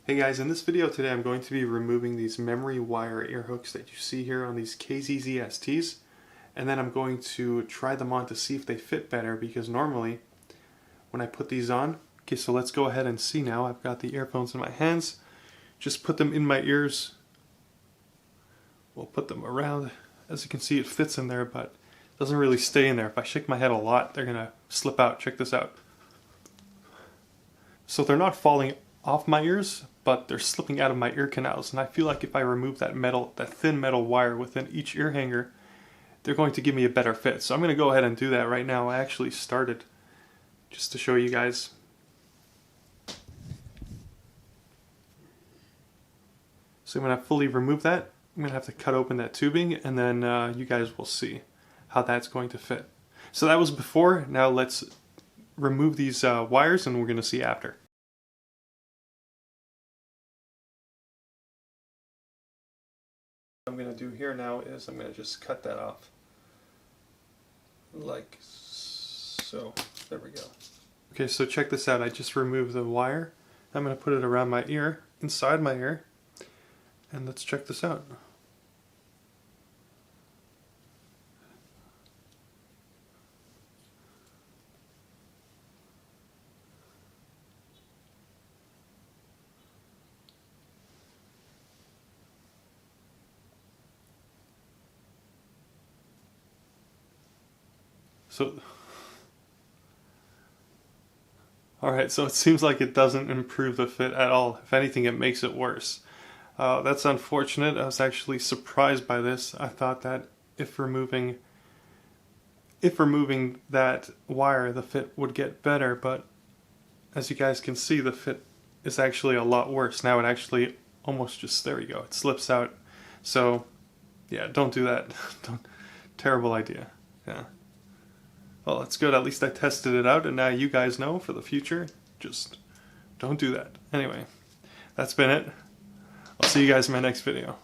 Hey guys, in this video today I'm going to be removing these memory wire ear hooks that you see here on these KZZSTs, and then I'm going to try them on to see if they fit better, because normally when I put these on, okay, so let's go ahead and see now. I've got the earphones in my hands, just put them in my ears, we'll put them around. As you can see, it fits in there, but it doesn't really stay in there. If I shake my head a lot, they're gonna slip out. Check this out. So they're not falling off my ears, but they're slipping out of my ear canals, and I feel like if I remove that thin metal wire within each ear hanger, they're going to give me a better fit. So I'm going to go ahead and do that right now. I actually started just to show you guys. So when I fully remove that, I'm going to have to cut open that tubing, and then you guys will see how that's going to fit. So that was before. Now let's remove these wires, and we're going to see after. What I'm going to do here now is I'm going to just cut that off like so. There we go. Okay, so check this out. I just removed the wire. I'm going to put it around my ear, inside my ear, and let's check this out. So, alright, so it seems like it doesn't improve the fit at all. If anything, it makes it worse. That's unfortunate. I was actually surprised by this. I thought that if removing that wire, the fit would get better, but as you guys can see, the fit is actually a lot worse. Now it actually almost just, there we go, it slips out. So, yeah, don't do that. Terrible idea. Yeah. Well, it's good. At least I tested it out, and now you guys know for the future. Just don't do that. Anyway, that's been it. I'll see you guys in my next video.